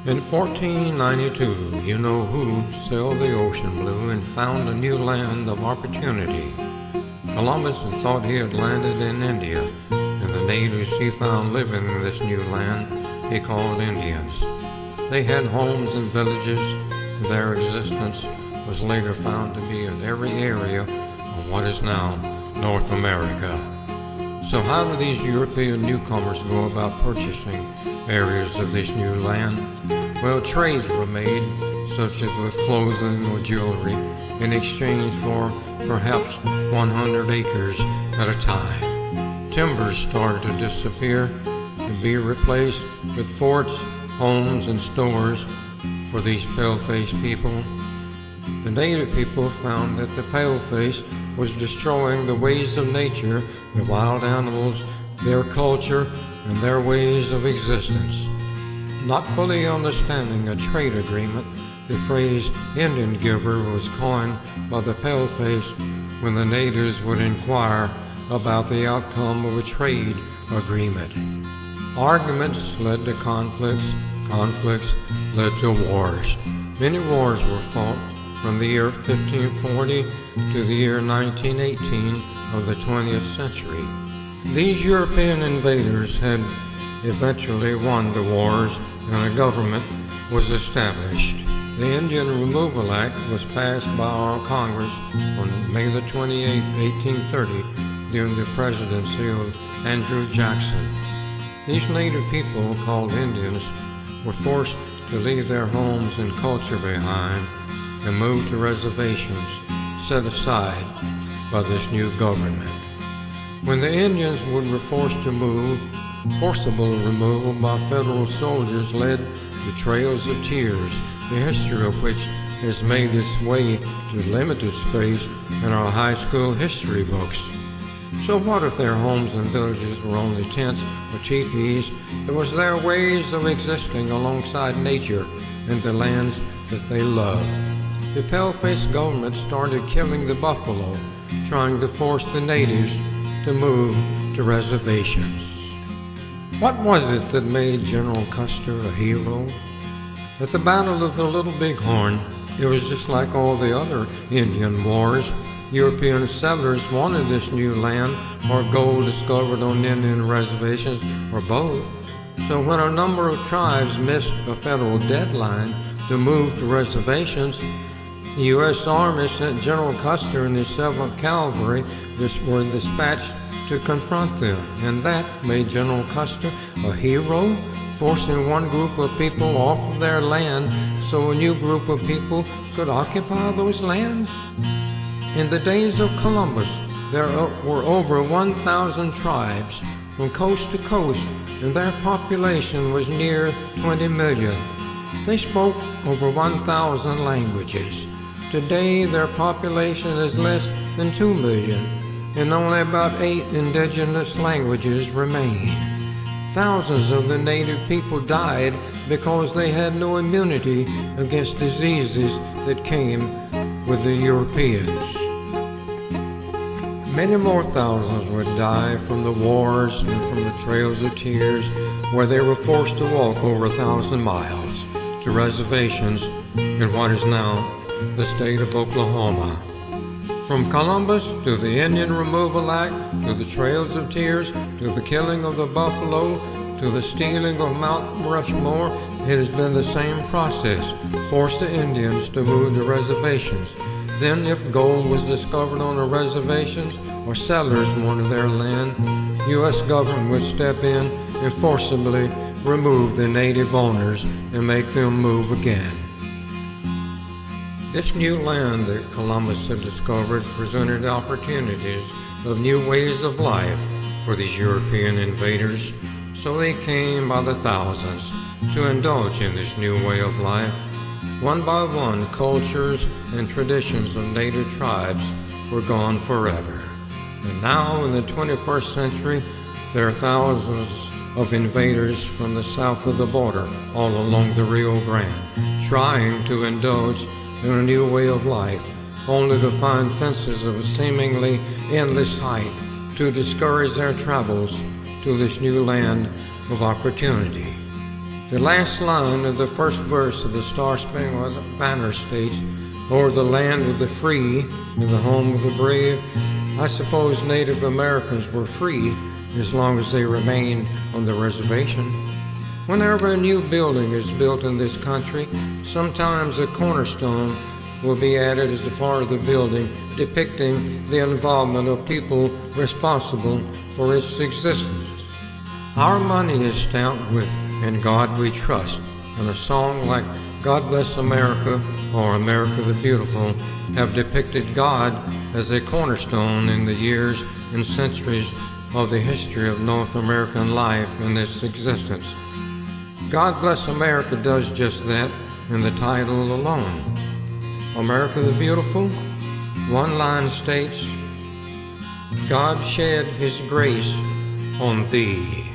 In 1492, you-know-who sailed the ocean blue and found a new land of opportunity. Columbus thought he had landed in India, and the natives he found living in this new land he called Indians. They had homes and villages, and their existence was later found to be in every area of what is now North America. So how do these European newcomers go about purchasing areas of this new land? Well, trades were made, such as with clothing or jewelry, in exchange for perhaps 100 acres at a time. Timbers started to disappear, to be replaced with forts, homes, and stores for these pale-faced people. The native people found that the pale-face was destroying the ways of nature, the wild animals, their culture, and their ways of existence. Not fully understanding a trade agreement, the phrase Indian giver was coined by the paleface when the natives would inquire about the outcome of a trade agreement. Arguments led to conflicts, conflicts led to wars. Many wars were fought from the year 1540 to the year 1918 of the 20th century. These European invaders had eventually won the wars and a government was established. The Indian Removal Act was passed by our Congress on May the 28th, 1830, during the presidency of Andrew Jackson. These native people, called Indians, were forced to leave their homes and culture behind and move to reservations set aside by this new government. When the Indians were forced to move, forcible removal by federal soldiers led to trails of tears, the history of which has made its way to limited space in our high school history books. So what if their homes and villages were only tents or teepees? It was their ways of existing alongside nature in the lands that they loved. The pale-face government started killing the buffalo, trying to force the natives to move to reservations. What was it that made General Custer a hero? At the Battle of the Little Bighorn, it was just like all the other Indian wars. European settlers wanted this new land or gold discovered on Indian reservations or both. So when a number of tribes missed a federal deadline to move to reservations, the U.S. Army sent General Custer and his 7th Cavalry were dispatched to confront them, and that made General Custer a hero, forcing one group of people off of their land so a new group of people could occupy those lands. In the days of Columbus, there were over 1,000 tribes from coast to coast, and their population was near 20 million. They spoke over 1,000 languages. Today, their population is less than 2 million, and only about 8 indigenous languages remain. Thousands of the native people died because they had no immunity against diseases that came with the Europeans. Many more thousands would die from the wars and from the trails of tears, where they were forced to walk over 1,000 miles to reservations in what is now the state of Oklahoma. From Columbus to the Indian Removal Act, to the Trails of Tears, to the killing of the buffalo, to the stealing of Mount Rushmore, it has been the same process. Force the Indians to move to reservations. Then if gold was discovered on the reservations or settlers wanted their land, U.S. government would step in and forcibly remove the native owners and make them move again. This new land that Columbus had discovered presented opportunities of new ways of life for these European invaders, so they came by the thousands to indulge in this new way of life. One by one, cultures and traditions of native tribes were gone forever. And now in the 21st century, there are thousands of invaders from the south of the border, all along the Rio Grande, trying to indulge in a new way of life, only to find fences of a seemingly endless height to discourage their travels to this new land of opportunity. The last line of the first verse of the Star-Spangled Banner states, "O'er the land of the free and the home of the brave." I suppose Native Americans were free as long as they remained on the reservation. Whenever a new building is built in this country, sometimes a cornerstone will be added as a part of the building, depicting the involvement of people responsible for its existence. Our money is stamped with "In God We Trust," and a song like "God Bless America" or "America the Beautiful" have depicted God as a cornerstone in the years and centuries of the history of North American life and its existence. God Bless America does just that in the title alone. America the Beautiful, one line states, "God shed His grace on thee."